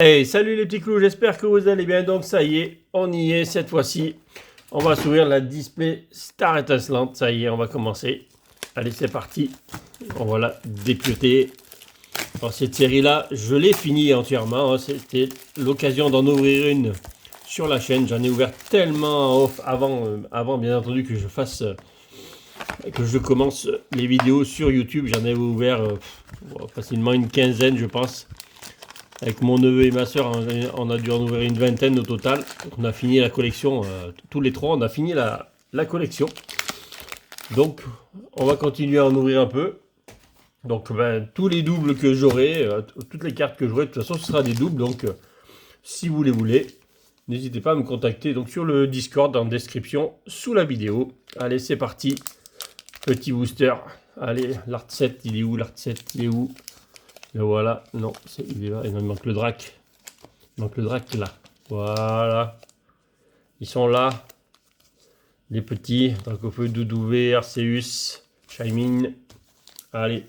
Hey, salut les petits clous, j'espère que vous allez bien. Donc ça y est, on y est cette fois-ci. On va s'ouvrir la display Star étincelante. Ça y est, on va commencer. Allez, c'est parti. On va la dépioter. Alors cette série-là, je l'ai finie entièrement. Hein. C'était l'occasion d'en ouvrir une sur la chaîne. J'en ai ouvert tellement off avant bien entendu que je commence les vidéos sur YouTube. J'en ai ouvert facilement une quinzaine, je pense. Avec mon neveu et ma soeur, on a dû en ouvrir une vingtaine au total. On a fini la collection, tous les trois, on a fini la collection. Donc, on va continuer à en ouvrir un peu. Donc, tous les doubles que j'aurai, toutes les cartes que j'aurai, de toute façon, ce sera des doubles. Donc, si vous les voulez, n'hésitez pas à me contacter donc, sur le Discord en description sous la vidéo. Allez, c'est parti. Petit booster. Allez, l'art 7, il est où? L'art 7, il est où? Et voilà, non, il est là, il manque le drac. Il manque le drac là. Voilà. Ils sont là. Les petits. Dracofeu, Doudouvé, Arceus, Shaymin. Allez.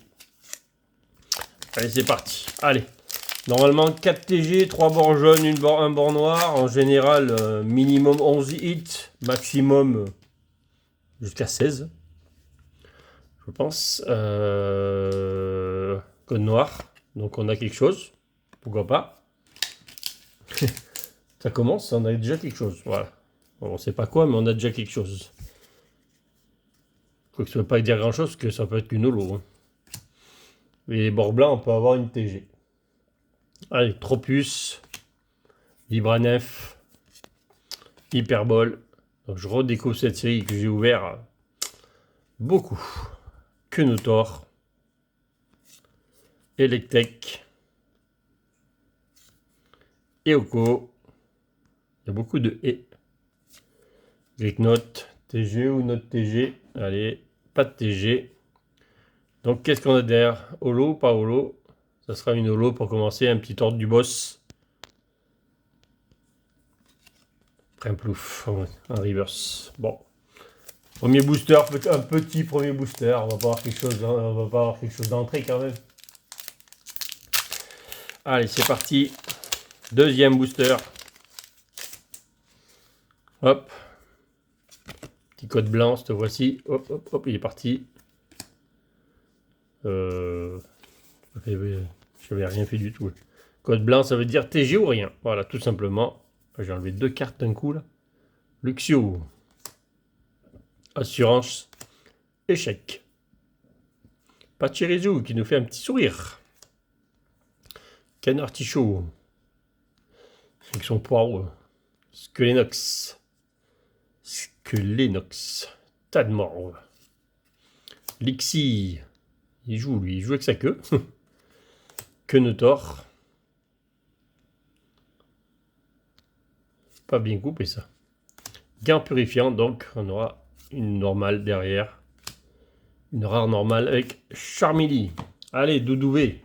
Allez, c'est parti. Allez. Normalement, 4 TG, 3 bords jaunes, un bord noir. En général, minimum 11 hits. Maximum jusqu'à 16. Je pense. Code noir. Donc on a quelque chose. Pourquoi pas. Ça commence, on a déjà quelque chose. Voilà. Bon, on sait pas quoi, mais on a déjà quelque chose. Quoi que ça ne veut pas dire grand chose, que ça peut être qu'une holo. Hein. Et les bords blancs, on peut avoir une TG. Allez, Tropus, Vibranef, Hyperbole. Donc je redécouvre cette série que j'ai ouvert beaucoup. Kenotor, Electek, Eoko. Il y a beaucoup de E. Greeknote, TG ou Note TG. Allez, pas de TG. Donc qu'est-ce qu'on a derrière? Holo, pas holo. Ça sera une holo pour commencer. Un petit ordre du boss. Un plouf, un reverse. Bon. Premier booster, un petit premier booster. On va pas avoir quelque chose, on va pas avoir quelque chose d'entrée quand même. Allez, c'est parti. Deuxième booster. Hop. Petit code blanc, cette fois-ci. Hop, hop, hop, il est parti. Je n'avais rien fait du tout. Code blanc, ça veut dire TG ou rien. Voilà, tout simplement. J'ai enlevé 2 cartes d'un coup là. Luxio. Assurance. Échec. Pachirizu qui nous fait un petit sourire. Canard Tichot. Avec son poireau. Skelenox. Tadmorve. Lixi. Il joue avec sa queue. Kenotor. Pas bien coupé ça. Gant purifiant, donc on aura une normale derrière. Une rare normale avec Charmilly. Allez, Doudouvé.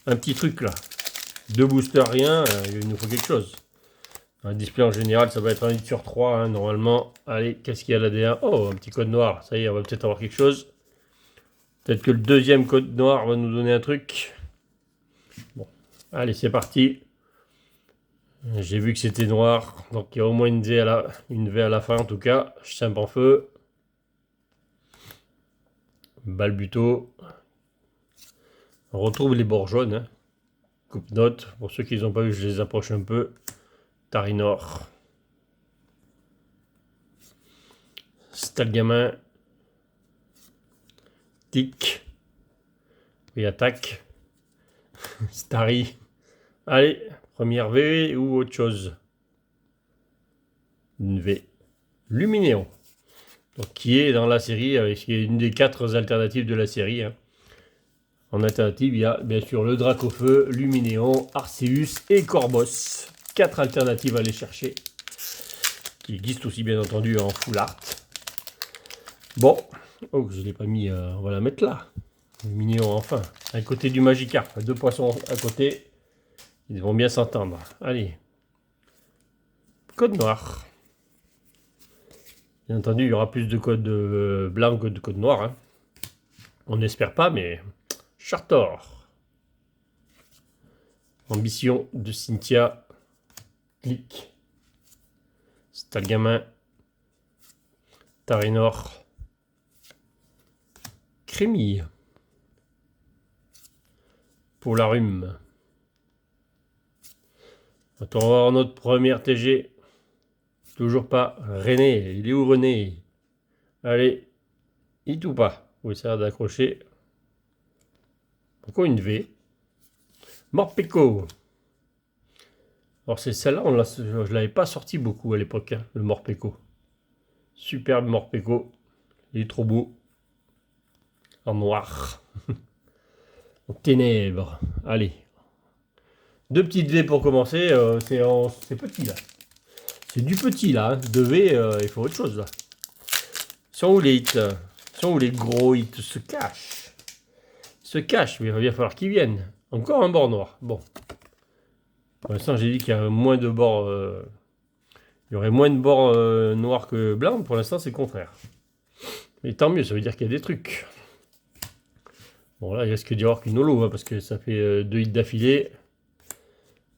Un petit truc là. 2 boosters, rien. Il nous faut quelque chose. Un display en général, ça va être un hit sur 3. Hein, normalement. Allez, qu'est-ce qu'il y a là derrière? Oh, un petit code noir. Ça y est, on va peut-être avoir quelque chose. Peut-être que le deuxième code noir va nous donner un truc. Bon. Allez, c'est parti. J'ai vu que c'était noir. Donc il y a au moins une V à la fin en tout cas. Simple en feu. Balbuto. On retrouve les bords jaunes. Hein. Coupe note. Pour ceux qui n'ont pas vu, je les approche un peu. Tarinor. Stalgamin. Tic. Et attaque. Starry. Allez, première V ou autre chose. Une V. Luminéon. Donc, qui est dans la série, qui est une des 4 alternatives de la série. Hein. En alternative, il y a bien sûr le Dracofeu, Luminéon, Arceus et Corboss. 4 alternatives à aller chercher. Qui existent aussi bien entendu en full art. Bon, oh je ne l'ai pas mis, on va la mettre là. Luminéon enfin. À côté du Magikarp, 2 poissons à côté. Ils vont bien s'entendre. Allez. Code noir. Bien entendu, il y aura plus de code blanc que de code noir. Hein. On n'espère pas, mais... Chartor. Ambition de Cynthia. Clic. Stalgamin. Tarinor. Crémille. Polarum. Attends, on va voir notre première TG. Toujours pas. René. Il est où René? Allez. Hit ou pas? Vous essayer d'accrocher. Encore une V. Morpeko. Alors c'est celle-là, je ne l'avais pas sorti beaucoup à l'époque, hein, le Morpeko. Superbe Morpeko. Il est trop beau. En noir. En ténèbres. Allez. Deux petites V pour commencer. C'est petit là. C'est du petit là. Hein. De V, il faut autre chose là. Sont où les hits? Sont où les gros hits se cachent? Se cachent, mais il va bien falloir qu'ils viennent. Encore un bord noir. Bon. Pour l'instant, j'ai dit qu'il y a moins de bords. Il y aurait moins de bords noirs que blancs. Pour l'instant, c'est le contraire. Mais tant mieux, ça veut dire qu'il y a des trucs. Bon, là, il risque d'y avoir qu'une holo, hein, parce que ça fait 2 hits d'affilée.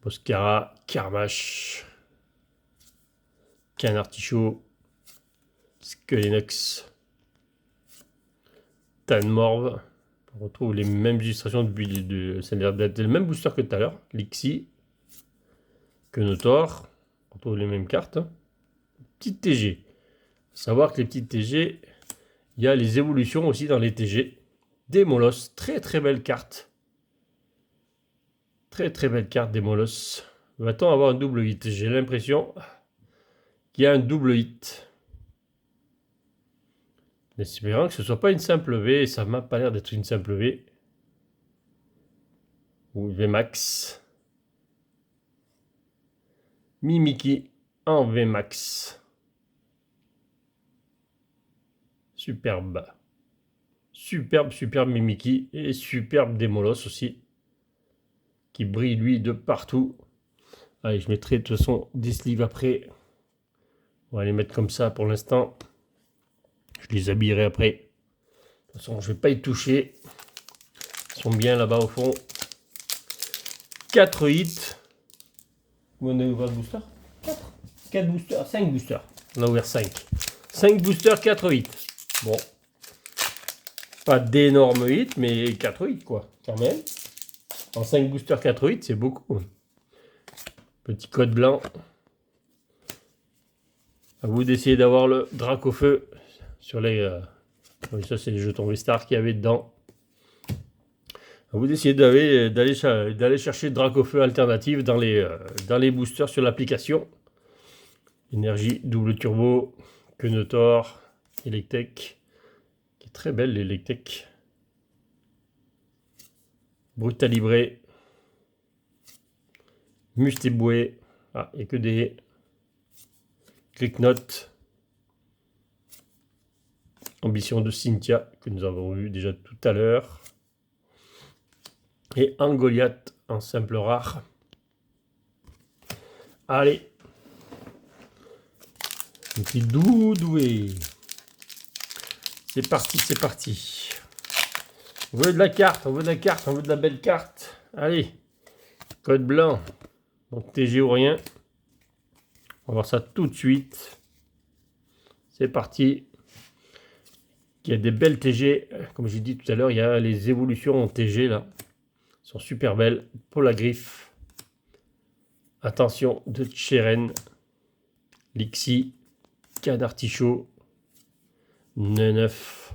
Boscara, Karmash, Canartichaud, Skelenox, Tanmorve. On retrouve les mêmes illustrations depuis ça a l'air d'être le même booster que tout à l'heure. Lixi, Quenotor. On retrouve les mêmes cartes. Petite TG. Faut savoir que les petites TG, il y a les évolutions aussi dans les TG. Des Molos, très très belle carte. Très très belle carte des Molos. Va-t-on avoir un double hit? J'ai l'impression qu'il y a un double hit. En espérant que ce ne soit pas une simple V, et ça m'a pas l'air d'être une simple V. Ou VMAX. Mimiki en VMAX. Superbe. Superbe, superbe Mimiki. Et superbe Demolos aussi. Qui brille lui de partout. Allez, je mettrai de toute façon des sleeves après. On va les mettre comme ça pour l'instant. Je les habillerai après. De toute façon, je ne vais pas y toucher. Ils sont bien là-bas au fond. 4 hits. On a ouvert le booster 4 boosters, 5 boosters. On a ouvert 5. 5 boosters, 4 hits. Bon. Pas d'énormes hits, mais 4 hits quoi, quand même. En 5 boosters, 4 hits, c'est beaucoup. Petit code blanc. À vous d'essayer d'avoir le Dracofeu sur les... oui, ça c'est les jetons V-Star qu'il y avait dedans. À vous d'essayer d'aller chercher Dracofeu alternative dans les boosters sur l'application. Énergie, double turbo, Quenotor, Electek, qui est très belle l'Electek. Brutalibré, Mustéboué, ah, il n'y a que des Clicknote, Ambition de Cynthia, que nous avons vu déjà tout à l'heure. Et un Goliath en simple rare. Allez. Un petit doudoué. C'est parti, c'est parti. On veut de la carte, on veut de la carte, on veut de la belle carte. Allez. Code blanc. Donc TG ou rien. On va voir ça tout de suite. C'est parti. Il y a des belles TG. Comme j'ai dit tout à l'heure, il y a les évolutions en TG là. Elles sont super belles. Polagriffe. Attention de Cheren. Lixi. Canartichaud. Neneuf.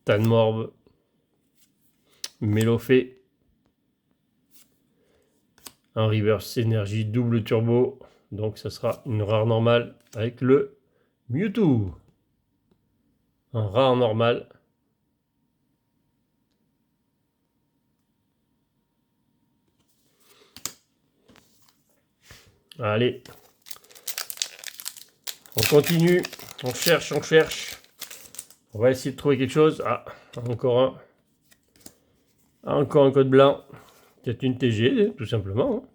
Tanmorve. Mélofée. Un reverse énergie double turbo. Donc ça sera une rare normale avec le Mewtwo. Un rare normal. Allez. On continue. On cherche, on cherche. On va essayer de trouver quelque chose. Ah, encore un. Encore un code blanc. Peut-être une TG, tout simplement.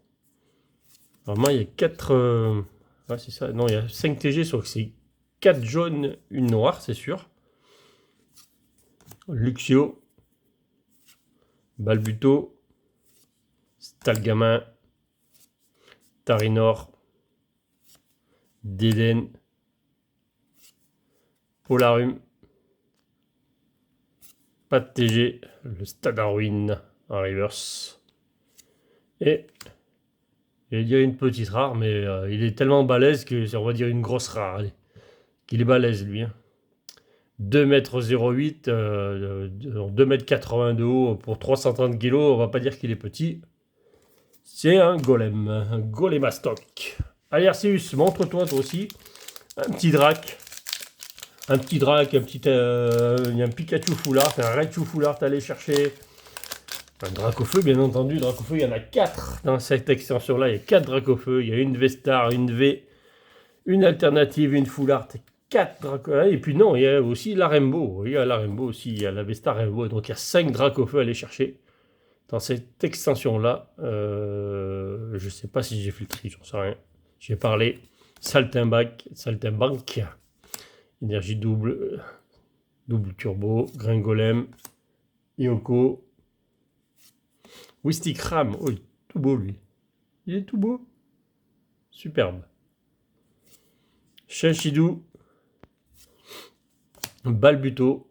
Normalement, il y a 4... ah, c'est ça. Non, il y a 5 TG, sauf que c'est 4 jaunes, une noire, c'est sûr. Luxio. Balbuto. Stalgamin, Tarinor, Deden, Polarum, pas de TG, le Stade Arwin en reverse. Et il y a une petite rare, mais il est tellement balèze que c'est, on va dire, une grosse rare. Allez, qu'il est balèze lui. Hein. 2,08 m, 2,80 m de haut pour 330 kg, on va pas dire qu'il est petit. C'est un golem, un golemastoc. Allez Arceus, montre-toi toi aussi. Un petit drac. Un petit drac, un Pikachu foulard, un Raichu foulard à aller chercher. Un drac au feu, bien entendu. Drac au feu, il y en a 4 dans cette extension-là. Il y a 4 dracs au feu. Il y a une V-Star, une V, une alternative, une foulard. 4 dracs. Et puis non, il y a aussi la Rainbow. Il y a la Rainbow aussi. Il y a la V-Star Rainbow. Donc il y a 5 dracs au feu à aller chercher. Dans cette extension-là, je ne sais pas si j'ai fait le tri, j'en sais rien. J'ai parlé. Saltimbanque. Énergie double. Double turbo. Gringolem. Yoko. Wistikram. Oh, il est tout beau lui. Il est tout beau. Superbe. Shinshidou. Balbuto.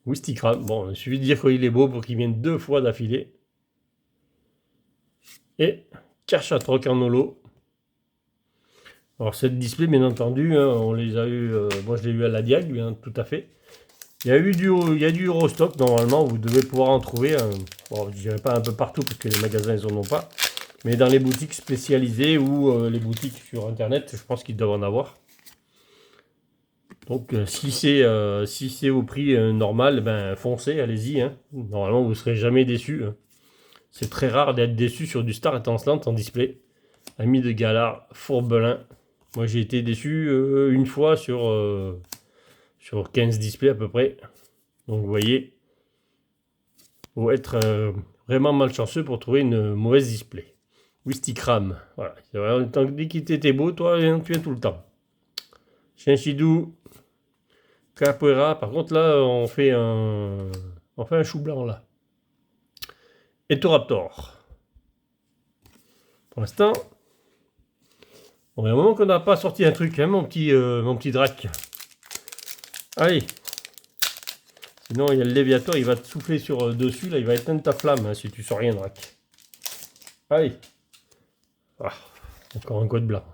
Wistikram. Bon, il suffit de dire qu'il est beau pour qu'il vienne 2 fois d'affilée. Et Cachatroc en holo. Alors cette display, bien entendu, hein, on les a eu. Moi, je l'ai eu à la Diag, bien tout à fait. Il y a du Eurostock normalement. Vous devez pouvoir en trouver. Bon, je dirais pas un peu partout parce que les magasins ils en ont pas. Mais dans les boutiques spécialisées ou les boutiques sur internet, je pense qu'ils doivent en avoir. Donc si c'est au prix normal, ben foncez, allez-y. Hein. Normalement, vous ne serez jamais déçu. Hein. C'est très rare d'être déçu sur du Star étincelante en display. Ami de Galar, Fourbelin. Moi, j'ai été déçu une fois sur 15 displays à peu près. Donc, vous voyez, il faut être vraiment malchanceux pour trouver une mauvaise display. Wistikram. Voilà. Tant que qu'il était beau, toi, tu viens tout le temps. Shinshidou. Capoeira. Par contre, là, on fait un chou blanc, là. Etoraptor. Pour l'instant, il y a un moment qu'on n'a pas sorti un truc, hein, mon petit drac. Allez. Sinon, il y a le Léviator, il va te souffler sur dessus, là, il va éteindre ta flamme hein, si tu sors rien, drac. Allez. Ah, encore un code blanc.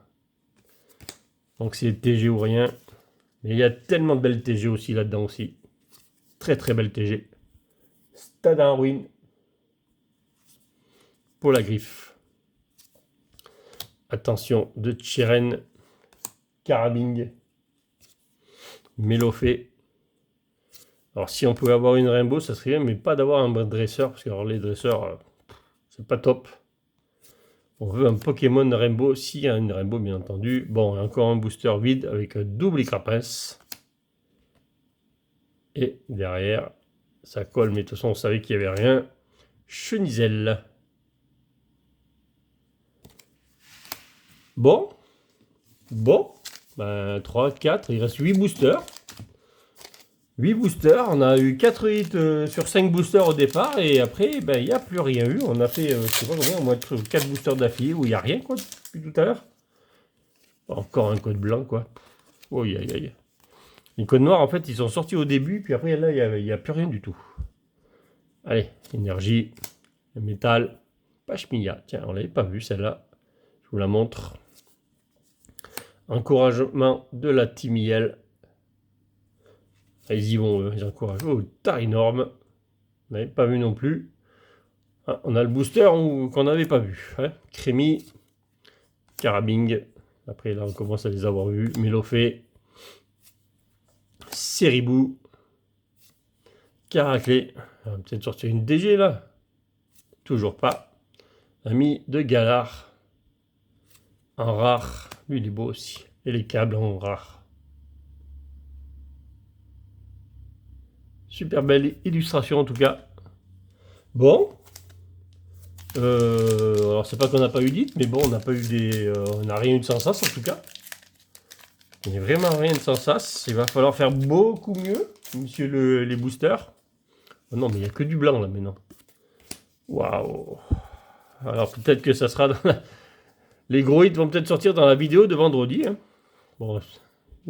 Donc c'est TG ou rien. Mais il y a tellement de belles TG aussi là-dedans aussi. Très très belles TG. Stade en ruine. Pour la griffe. Attention de Chiren. Carabing. Mélofé. Alors si on pouvait avoir une Rainbow, ça serait bien, mais pas d'avoir un dresseur, parce que alors, les dresseurs, c'est pas top. On veut un Pokémon Rainbow, s'il y a une Rainbow bien entendu. Bon, encore un booster vide avec un double Écrapince. Et derrière, ça colle, mais de toute façon on savait qu'il n'y avait rien. Chenisel. Bon, ben, 3, 4, il reste 8 boosters. 8 boosters, on a eu 4 hits sur 5 boosters au départ, et après, ben, il n'y a plus rien eu. On a fait, je sais pas combien, au moins 4 boosters d'affilée où il n'y a rien, quoi, depuis tout à l'heure. Encore un code blanc, quoi. Oh, aïe, aïe, aïe. Les codes noirs, en fait, ils sont sortis au début, puis après, là, il n'y a plus rien du tout. Allez, énergie, métal, Pachmilla. Tiens, on ne l'avait pas vu, celle-là. Je vous la montre. Encouragement de la Timiel. Ils y vont, ils encouragent. Oh, Tarinor. On n'avait pas vu non plus. Ah, on a le booster qu'on n'avait pas vu. Hein. Crémy. Carabing. Après, là, on commence à les avoir vus. Mélofé. Seribou. Caraclé. On va peut-être sortir une DG, là. Toujours pas. Ami de Galar. En rare. Lui, il est beau aussi. Et les câbles en rare. Super belle illustration en tout cas. Bon. Alors c'est pas qu'on n'a pas eu d'hit, mais bon, on n'a pas eu on n'a rien eu de sans sas en tout cas. Il n'y a vraiment rien de sans sas. Il va falloir faire beaucoup mieux, monsieur les boosters. Oh non, mais il n'y a que du blanc là maintenant. Waouh. Alors peut-être que ça sera dans les gros hits vont peut-être sortir dans la vidéo de vendredi. Hein. Bon,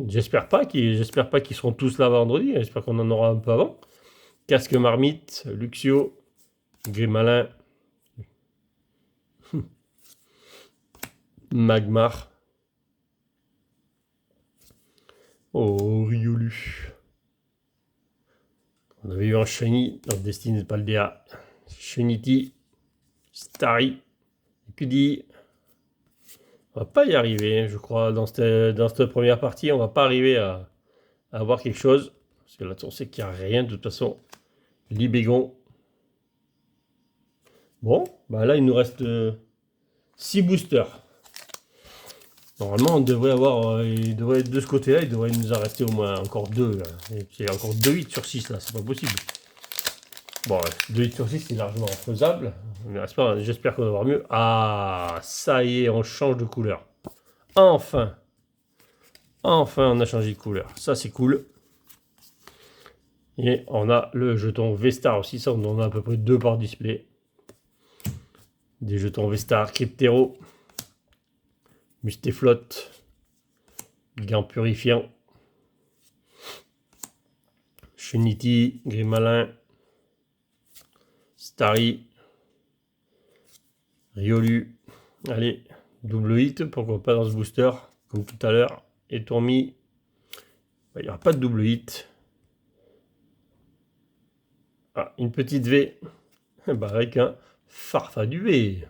j'espère pas qu'ils seront tous là vendredi. J'espère qu'on en aura un peu avant. Casque Marmite, Luxio, Grimalin, Magmar. Oh, Riolu. On avait eu un Shiny dans Destiny de Paldea. Shinity, Starry, Cudi. On va pas y arriver, je crois, dans cette première partie. On va pas arriver à avoir quelque chose. Parce que là, on sait qu'il n'y a rien de toute façon. Libégon. Bon, bah là, il nous reste 6 boosters. Normalement, on devrait avoir, il devrait être de ce côté-là, il devrait nous en rester au moins encore 2. Et puis, encore 2 hits sur 6 là, c'est pas possible. Bon, 2 hits sur 6, c'est largement faisable. Mais j'espère qu'on va avoir mieux. Ah, ça y est, on change de couleur. Enfin, on a changé de couleur. Ça, c'est cool. Et on a le jeton V-Star aussi. Ça, on en a à peu près 2 par display. Des jetons V-Star, Cryptero, Mustéflotte, Gant Purifiant, Shinity, Grimalin, Starry, Riolu. Allez, double hit, pourquoi pas dans ce booster, comme tout à l'heure. Et Tourmi, il n'y aura pas de double hit. Ah, une petite V, bah avec un Farfaduvé.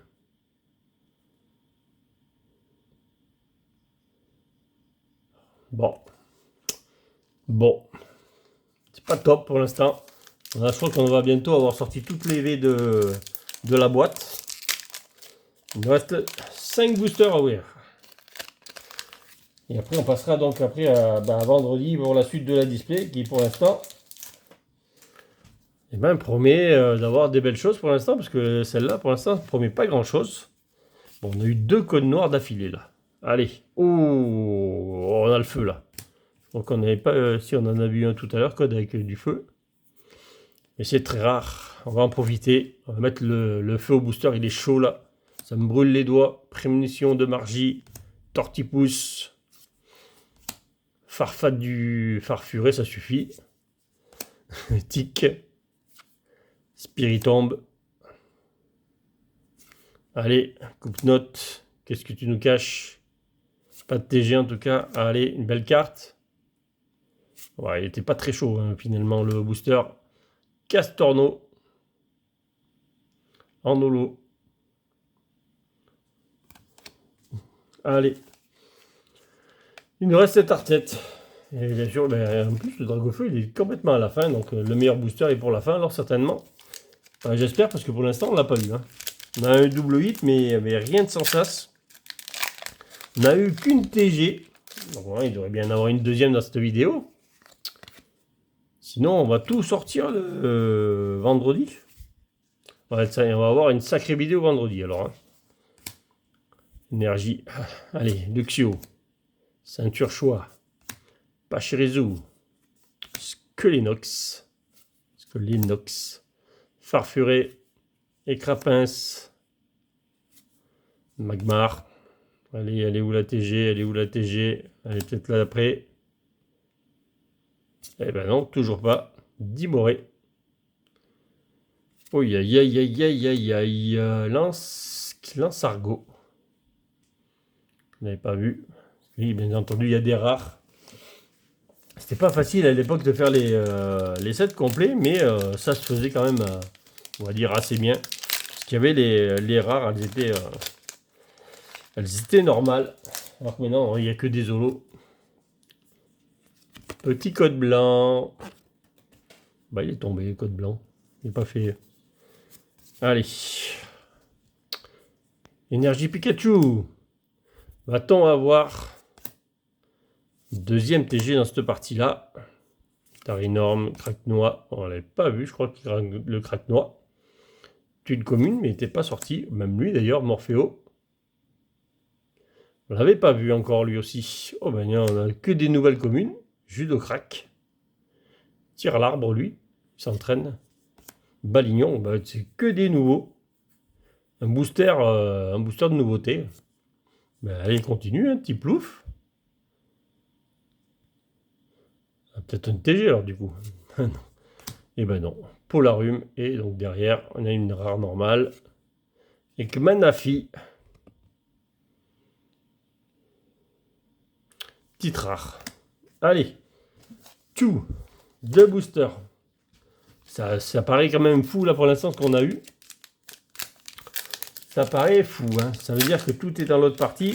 Bon, c'est pas top pour l'instant. Je crois qu'on va bientôt avoir sorti toutes les V de la boîte. Il nous reste 5 boosters à ouvrir. Et après, on passera donc après à vendredi pour la suite de la display qui pour l'instant promet d'avoir des belles choses pour l'instant parce que celle-là pour l'instant ne promet pas grand-chose. Bon, on a eu 2 codes noirs d'affilée là. Allez, oh, on a le feu là. Donc on n'avait pas, si on en a vu un tout à l'heure, code avec du feu. Mais c'est très rare, on va en profiter. On va mettre le feu au booster, il est chaud là. Ça me brûle les doigts. Prémunition de Margie, Tortipousse, Farfade du Farfuré, ça suffit. Tic, Spiritombe. Allez, coupe-note. Qu'est-ce que tu nous caches? Pas de TG en tout cas. Allez, une belle carte. Ouais, il était pas très chaud hein, finalement le booster. Castorno. En holo. Allez. Il nous reste cette Artette. Et bien sûr, en plus, le Dragofeu, il est complètement à la fin. Donc, le meilleur booster est pour la fin, alors certainement. Enfin, j'espère, parce que pour l'instant, on ne l'a pas eu. Hein. On a un double hit, mais rien de sans sas. On n'a eu qu'une TG. Donc, ouais, il devrait bien en avoir une deuxième dans cette vidéo. Sinon, on va tout sortir le vendredi. On va avoir une sacrée vidéo vendredi, alors. Hein. Énergie. Allez, Luxio. Ceinture Choix. Pachirisu. Skelenox. Farfuré. Écrapince. Magmar. Allez, elle est où la TG? Elle est peut-être là d'après. Eh ben non, toujours pas. Dimoré. Oh, aïe. Lance Argot. Vous n'avez pas vu. Oui, bien entendu, il y a des rares. C'était pas facile à l'époque de faire les sets complets, mais ça se faisait quand même, on va dire, assez bien. Parce qu'il y avait les rares, elles étaient normales. Alors que maintenant, il n'y a que des holos. Petit code blanc. Bah, il est tombé, le code blanc. Il n'est pas fait. Allez. Énergie Pikachu. Va-t-on avoir deuxième TG dans cette partie-là? Tarinorm, Cracknoix. On ne l'avait pas vu, je crois que le Cracknoix. Une commune, mais il n'était pas sorti. Même lui d'ailleurs, Morphéo. On l'avait pas vu encore lui aussi. Oh ben on a que des nouvelles communes. Judocrack. Tire l'arbre lui. Il s'entraîne. Balignon, bah, c'est que des nouveaux. un booster de nouveauté. Ben, allez, continue, un petit plouf. Ah, peut-être un TG alors du coup. Et ben non. Polarium. Et donc derrière, on a une rare normale. Et que Manafi. Petite rare. Allez. Tout. 2 boosters. Ça paraît quand même fou là pour l'instant ce qu'on a eu. Ça paraît fou. Hein. Ça veut dire que tout est dans l'autre partie.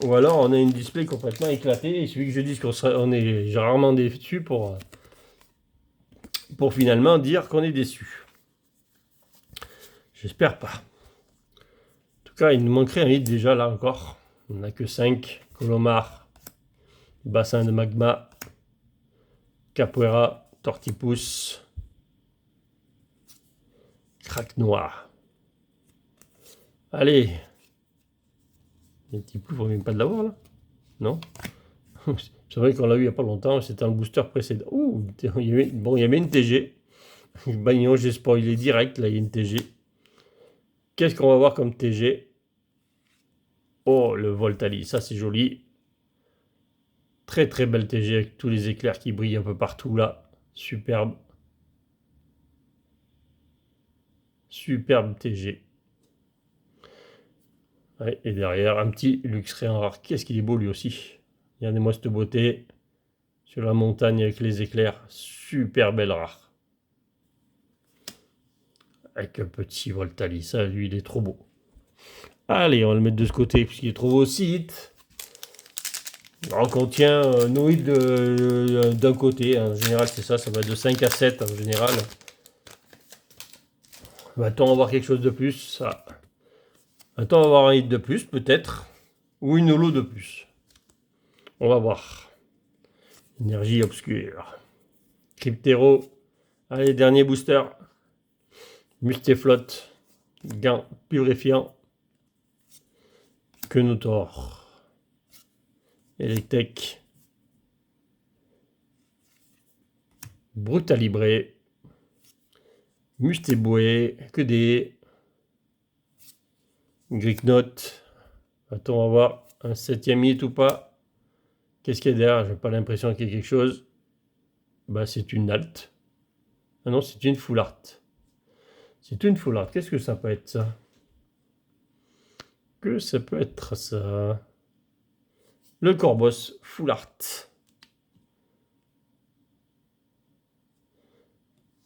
Ou alors on a une display complètement éclatée. Et celui que je dis qu'on est rarement déçu pour finalement dire qu'on est déçu. J'espère pas. En tout cas, il nous manquerait un hit déjà là encore. On n'a que 5. Colomar, bassin de magma, Capoeira, Tortipousse, Crack noir. Allez. Les petits ploufs, on ne vient pas de l'avoir là? Non. C'est vrai qu'on l'a eu il n'y a pas longtemps, c'était un booster précédent. Ouh, il y avait une TG. Bagnon, j'ai spoilé direct, là il y a une TG. Qu'est-ce qu'on va voir comme TG? Oh, le Voltali, ça c'est joli. Très très belle TG avec tous les éclairs qui brillent un peu partout là. Superbe. Superbe TG. Ouais, et derrière, un petit Luxray rare. Qu'est-ce qu'il est beau lui aussi. Regardez-moi cette beauté. Sur la montagne avec les éclairs. Super belle rare. Avec un petit Voltali. Ça, lui, il est trop beau. Allez, on va le mettre de ce côté puisqu'il est trop beau aussi. On contient nos hits d'un côté. En général, c'est ça. Ça va de 5 à 7 en général. Va-t-on avoir quelque chose de plus? Ça. Va-t-on avoir un hit de plus, peut-être? Ou une holo de plus? On va voir. Énergie obscure. Cryptero. Allez, dernier booster. Mustéflotte. Gain purifiant. Quenotor. Electek. Brutalibré. Mustéboué. Que des. Gricknote. Va-t-on avoir un 7e hit ou pas? Qu'est-ce qu'il y a derrière? J'ai pas l'impression qu'il y ait quelque chose. Bah, c'est une alt. Ah non, c'est une full art. C'est une full art. Qu'est-ce que ça peut être ça? Que ça peut être ça? Le Corboss full art.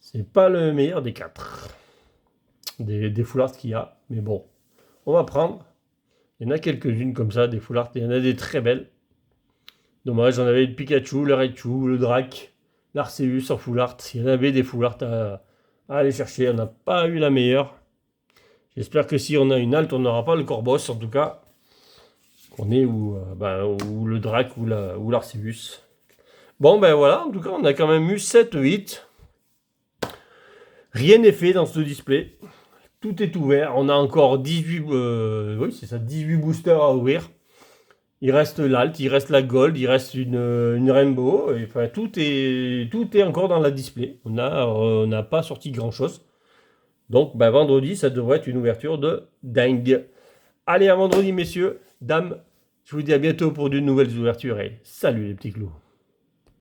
C'est pas le meilleur des 4. Des full art qu'il y a. Mais bon, on va prendre. Il y en a quelques-unes comme ça, des full art. Il y en a des très belles. Dommage, j'en avais le Pikachu, le Raichu, le Drac, l'Arceus en full art. Il y en avait des full art à aller chercher. On n'a pas eu la meilleure. J'espère que si on a une alt, on n'aura pas le Corboss en tout cas. Qu'on est ou le Drac ou l'Arceus. Bon ben voilà, en tout cas on a quand même eu 7-8. Rien n'est fait dans ce display. Tout est ouvert. On a encore 18, oui, c'est ça, 18 boosters à ouvrir. Il reste l'alt, il reste la gold, il reste une rainbow. Et, enfin, tout est encore dans la display. On n'a pas sorti grand chose. Donc ben, vendredi, ça devrait être une ouverture de dingue. Allez, à vendredi, messieurs, dames. Je vous dis à bientôt pour de nouvelles ouvertures et salut les petits clous.